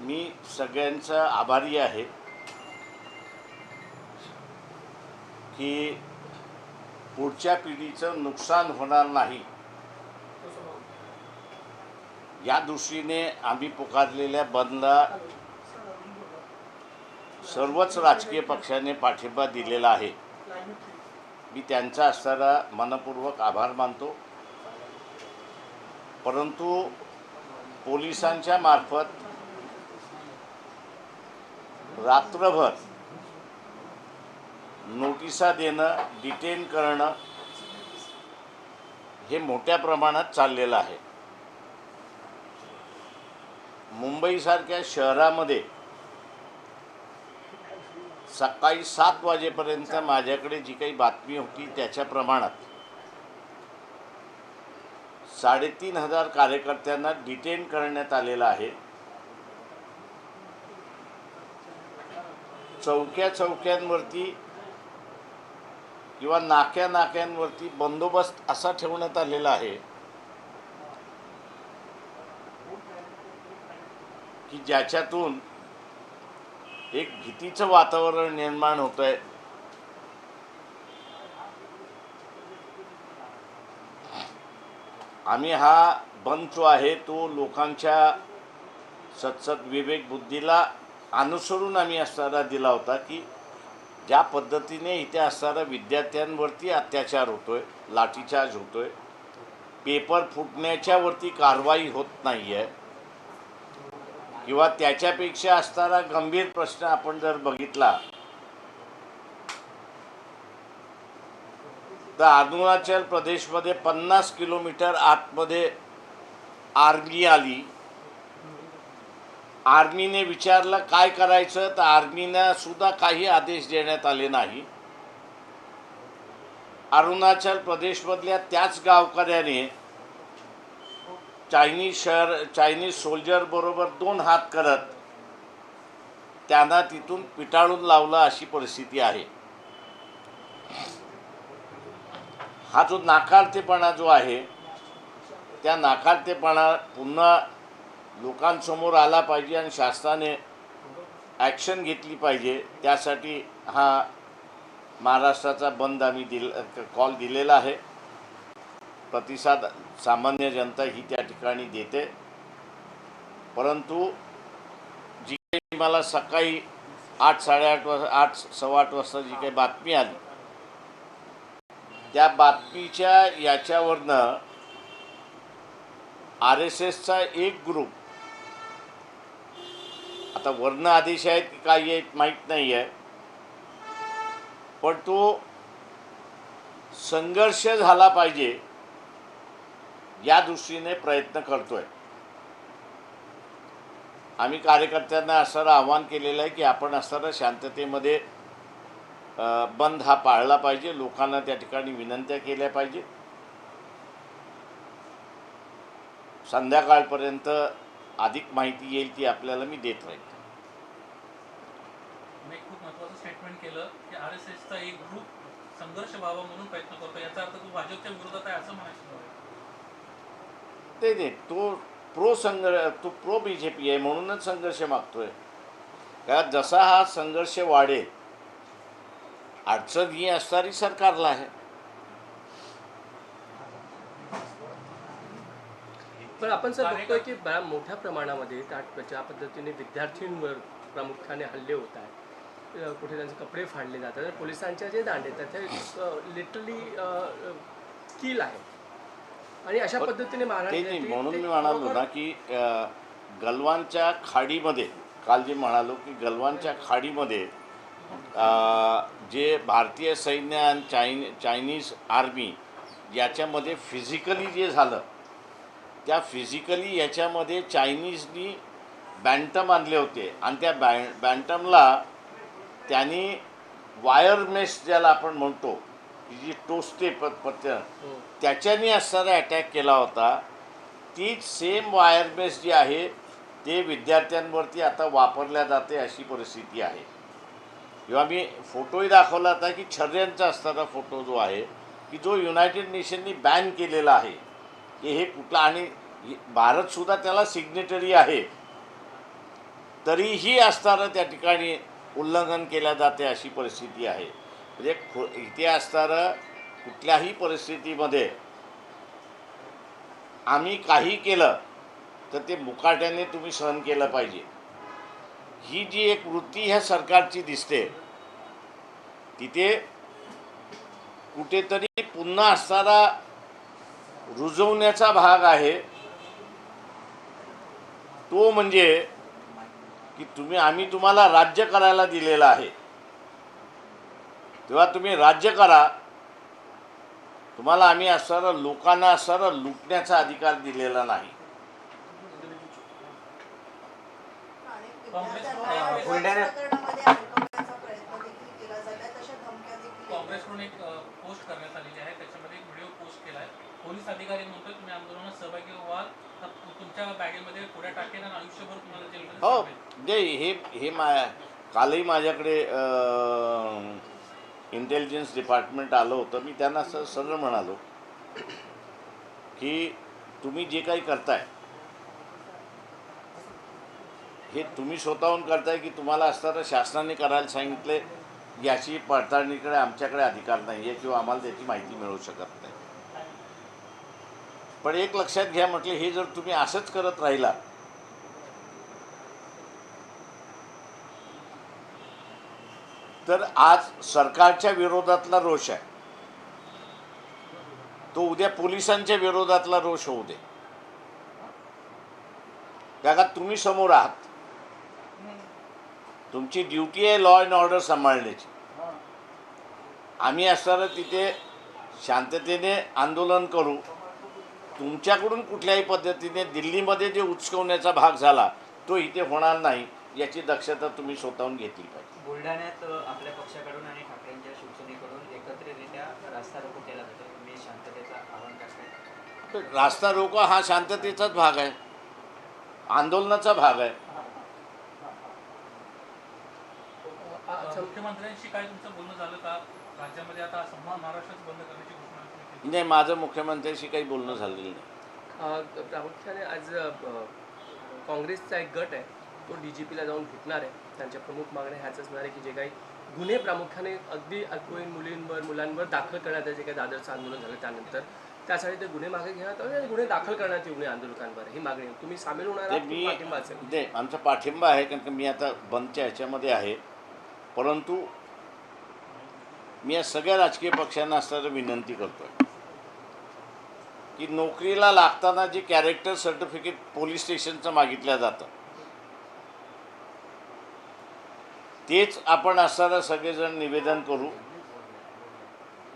मी सगळ्यांचा आभारी आहे की पुढच्या पिढीचं नुकसान होणार नाही या दृष्टीने आम्ही पुकारलेल्या बंदला सर्वच राजकीय पक्षांनी पाठिंबा दिलेला आहे। मी त्यांचा असणारा मनपूर्वक आभार मानतो। परंतु पोलिसांच्या मार्फत रात्रभर नोटिसा देणं, डिटेन करणं हे मोठ्या प्रमाणात चाललेलं आहे। मुंबईसारख्या शहरामध्ये सकाळी 7 वाजेपर्यंत माझ्याकडे जी काही बातमी होती त्याच्या प्रमाणात 3,500 कार्यकर्त्यांना डिटेन करण्यात आलेलं आहे। चौक्यांवरती किंवा नाक्यांवरती बंदोबस्त असा ठेवण्यात आलेला आहे की ज्याच्यातून एक भीतीचं वातावरण निर्माण होतंय। आम्ही हा बंद जो आहे तो लोकांच्या सतसत विवेक बुद्धीला अनुसरून आम्ही असणारा दिला होता की ज्या पद्धतीने इथे असणारा विद्यार्थ्यांवरती अत्याचार होतोय, लाठीचार्ज होतोय, पेपर फुटण्याच्यावरती कारवाई होत नाही आहे किंवा त्याच्यापेक्षा असणारा गंभीर प्रश्न आपण जर बघितला तर अरुणाचल प्रदेशमध्ये 50 किलोमीटर आतमध्ये आर्मी आली। आर्मीने विचारलं काय करायचं तर आर्मीने सुद्धा काही आदेश देण्यात आले नाही। अरुणाचल प्रदेशमधल्या त्याच गावकऱ्याने चायनीज सोल्जर बरोबर 2 हात करत त्यांना तिथून पिटाळून लावलं अशी परिस्थिती आहे। हा जो नाकारतेपणा जो आहे त्या नाकारतेपणा पुन्हा लोकांसमोर आला पाहिजे आणि शासनाने ॲक्शन घेतली पाहिजे। त्यासाठी हा महाराष्ट्राचा बंद आम्ही कॉल दिलेला आहे। प्रतिसाद सामान्य जनता ही त्या ठिकाणी देते। परंतु जी काही मला सकाळी 8, 8:30 वाजता 8, सव्वा 8 वाजता जी काही बातमी आली त्या बातमीच्या याच्यावरनं RSSचा एक ग्रुप, आता वर्ण आदेश आहेत की काय आहेत माहीत नाही आहे, पण तो संघर्ष झाला पाहिजे या दृष्टीने प्रयत्न करतोय। आम्ही कार्यकर्त्यांना असं आवाहन केलेलं आहे की आपण असणारा शांततेमध्ये बंद हा पाळला पाहिजे। लोकांना त्या ठिकाणी विनंत्या केल्या पाहिजे। संध्याकाळपर्यंत अधिक माहिती येईल ती आपल्याला मी देत राहील। मी खूप महत्त्वाचं स्टेटमेंट केलं की RSSचा एक ग्रुप संघर्ष व्हावा म्हणून प्रयत्न करतो, याचा अर्थ तो भाजपच्या विरोधात आहे असं म्हणायचं नाही, तो प्रो BJP आहे म्हणूनच संघर्ष मागतोय। का जसा हा संघर्ष वाढेल अडचण ही असणारी सरकारला आहे। पण आपण सर बघतोय की मोठ्या प्रमाणामध्ये ज्या पद्धतीने विद्यार्थ्यांवर प्रामुख्याने हल्ले होत आहेत, कुठे त्यांचे कपडे फाडले जातात, पोलिसांच्या जे दांडे आहेत ते लिटरली किल आहे आणि अशा पद्धतीने म्हणून मी म्हणालो ना की गलवानच्या खाडीमध्ये काल जे म्हणालो की गलवानच्या खाडीमध्ये जे भारतीय सैन्य आणि चायनीज आर्मी याच्यामध्ये फिजिकली जे झालं त्या फिजिकली याच्यामध्ये चायनीजनी बँटम आणले होते आणि त्या बँटमला त्यांनी वायर मेश ज्याला आपण म्हणतो की जी टोचते त्याच्याने असणारा अटॅक केला होता। तीच सेम वायर मेश जी आहे ते विद्यार्थ्यांवरती आता वापरल्या जाते अशी परिस्थिती आहे। किंवा मी फोटोही दाखवला होता की छर्यांचा असणारा फोटो जो आहे की जो युनायटेड नेशननी बॅन केलेला आहे की हे कुठला, आणि भारतसुद्धा त्याला सिग्नेटरी आहे। तरीही असताना त्या ठिकाणी उल्लंघन केल्या जाते अशी परिस्थिती आहे. म्हणजे इथे असताना कुठल्याही परिस्थितीमध्ये आम्ही काही केलं तर ते मुकाट्याने तुम्ही सहन केलं पाहिजे. ही जी एक वृत्ती ह्या सरकारची दिसते, तिथे कुठेतरी पुन्हा असताना रुजवण्याचा भाग आहे. तो म्हणजे की आम्ही तुम्हाला राज्य करायला दिलेलं आहे, तेव्हा तुम्ही राज्य करा. तुम्हाला आम्ही असताना लोकांना असताना लुटण्याचा अधिकार दिलेला नाही. काँग्रेसकडून एक पोस्ट करण्यात आलेली आहे, त्याच्यामध्ये एक व्हिडिओ पोस्ट केला आहे. पोलीस अधिकारी म्हणतोय तुम्ही आंदोलनात सहभागी व्हाल तर तुमच्या बॅगेमध्ये पुढे टाकेन आणि आयुष्यभर तुम्हाला जेलमध्ये हो, टाकेन. हे कालही माझ्याकडे इंटेलिजन्स डिपार्टमेंट आलं होतं. मी त्यांना सरळ म्हणालो की तुम्ही जे काही करताय हे तुम्ही स्वतःहून करताय की तुम्हाला असताना शासनाने करायला सांगितले, याची पडताळणीकडे आमच्याकडे अधिकार नाही आहे किंवा आम्हाला त्याची माहिती मिळू शकत नाही. पण एक लक्षात घ्या म्हटलं, हे जर तुम्ही असंच करत राहिला तर आज सरकारच्या विरोधातला रोष आहे, तो उद्या पोलिसांच्या विरोधातला रोष होऊ दे. त्या का तुम्ही समोर आहात, तुमची ड्युटी आहे लॉ अँड ऑर्डर सांभाळण्याची. आम्ही असताना तिथे शांततेने आंदोलन करू. तुमच्याकडून कुठल्याही पद्धतीने दिल्लीमध्ये जे उचकवण्याचा भाग झाला तो इथे होणार नाही, याची दक्षता तुम्ही स्वतःहून घेतली पाहिजे. बुलढाण्यात आपल्या पक्षाकडून आणि ठाकरेंच्या शिवसेनेकडून एकत्रितरित्या रास्ता रोको केला जातो. तुम्ही शांततेचा आवाहन करताय. रास्ता रोको हा शांततेचाच भाग आहे, आंदोलनाचा भाग आहे. मुख्यमंत्र्यांशी काय तुमचं बोलणं झालं का? राज्यामध्ये आता संपूर्ण महाराष्ट्रात बंद करण्याची घोषणा तुम्ही केली. नाही, माझं मुख्यमंत्र्यांशी काही बोलणं झालेलं नाही. प्रामुख्याने आज काँग्रेसचा एक गट आहे तो DGPला जाऊन भेटणार आहे. त्यांच्या प्रमुख मागण्या ह्याच असणार आहे की जे काही गुन्हे प्रामुख्याने अगदी अल्पवयीन मुलांवर दाखल करण्यात आले, जे काही दादरचं आंदोलन झालं त्यानंतर, त्यासाठी ते गुन्हे मागे घेण्यात आले आणि गुन्हे दाखल करण्यात येऊ नये आंदोलकांवर, ही मागणी. तुम्ही सामील होणार आहात? पाठिंबा असेल? नाही, आमचा पाठिंबा आहे, कारण की मी आता बंदच्या ह्याच्यामध्ये आहे. परंतु मी या सगळ्या राजकीय पक्षांना असताना विनंती करतोय की नोकरीला लागताना जे कॅरेक्टर सर्टिफिकेट पोलीस स्टेशनचं मागितलं जातं तेच आपण असताना सगळेजण निवेदन करू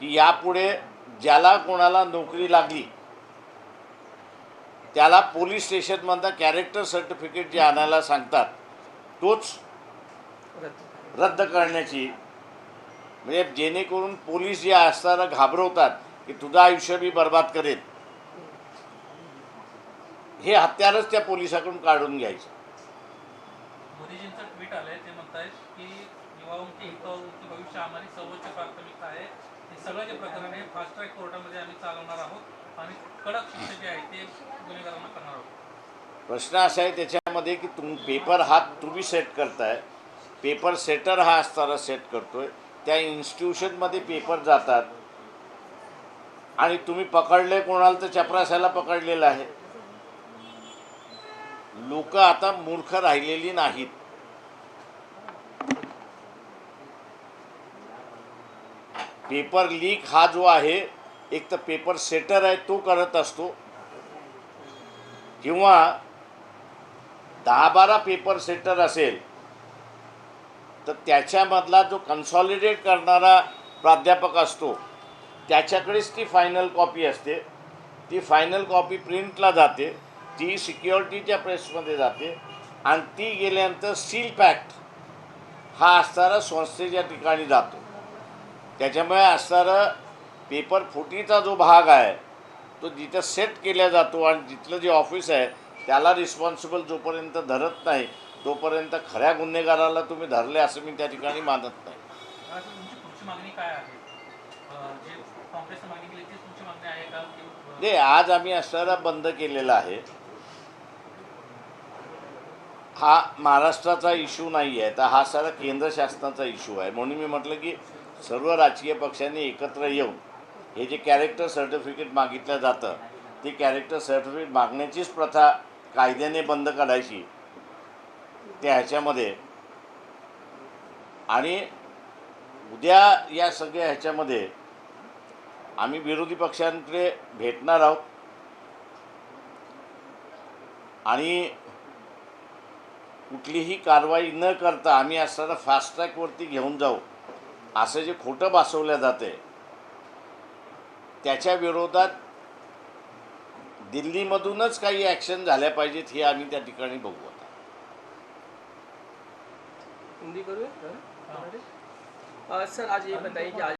की यापुढे ज्याला कोणाला नोकरी लागली त्याला पोलीस स्टेशनमधनं कॅरेक्टर सर्टिफिकेट जे आणायला सांगतात तोच रद्द करण्याची, म्हणजे जेणेकरून पोलीस जे असताना घाबरवतात की तुझं आयुष्य मी बर्बाद करेन, हे हत्यारच त्या पोलिसाकडून काढून घ्यायचं. मोदीजींचं ट्विट आलंय, ते म्हणतायत की युवाओंचे हित उनके भविष्य आम्हाला सर्वोच्च प्राथमिकता आहे. हे सगळं जे प्रकरण आहे फास्ट ट्रॅक कोर्टामध्ये आम्ही चालवणार आहोत आणि कडक शिक्षा जे आहे ते गुन्हेगारांना करणार आहोत. प्रश्न असा आहे त्याच्यामध्ये की पेपर हा तुम्ही सेट करताय, पेपर सेटर हा असताना सेट करतोय. त्या इन्स्टिट्यूशनमध्ये पेपर जातात आणि तुम्ही पकडले कोणाला तर चपराशाला पकडलेलं आहे. लोक आता मूर्ख राहिलेली नाहीत. पेपर लीक हा जो आहे, एक तर पेपर सेटर आहे तो करत असतो, किंवा 10-12 पेपर सेटर असेल तर त्याच्यामधला जो कन्सॉलिडेट करणारा प्राध्यापक असतो त्याच्याकडेच ती फायनल कॉपी असते. ती फायनल कॉपी प्रिंटला जाते, ती सिक्युरिटीच्या प्रेसमध्ये जाते आणि ती गेल्यानंतर सील पॅक्ट हा असणारा संस्थेच्या ठिकाणी जातो. त्याच्यामुळे असणारा पेपर फुटीचा जो भाग आहे तो जिथं सेट केला जातो आणि जिथलं जे ऑफिस आहे त्याला रिस्पॉन्सिबल जोपर्यंत धरत नाही तोपर्यंत खऱ्या गुन्हेगाराला तुम्ही धरले असं मी त्या ठिकाणी मानत नाही. असं तुमची पुढची मागणी काय आहे? जे काँग्रेसने मागणी केली तीच तुमची मागणी आहे का? नाही, आज आम्ही असणारा बंद केलेला आहे. हा महाराष्ट्राचा इश्यू नाही आहे, तर हा सारा केंद्र शासनाचा इश्यू आहे. म्हणून मी म्हटलं की सर्व राजकीय पक्षांनी एकत्र येऊन हे जे कॅरेक्टर सर्टिफिकेट मागितलं जातं ते कॅरेक्टर सर्टिफिकेट मागण्याचीच प्रथा कायद्याने बंद करायची त्या ह्याच्यामध्ये. आणि उद्या या सगळ्या ह्याच्यामध्ये आम्ही विरोधी पक्षांकडे भेटणार आहोत आणि कुठलीही कारवाई न करता आम्ही असताना फास्ट ट्रॅकवरती घेऊन जाऊ असं जे खोटं भासवलं जाते त्याच्या विरोधात दिल्लीमधूनच काही ॲक्शन झाल्या पाहिजेत हे आम्ही त्या ठिकाणी बघू. आता हिंदी करूँ सर आज ये बताइए कि आज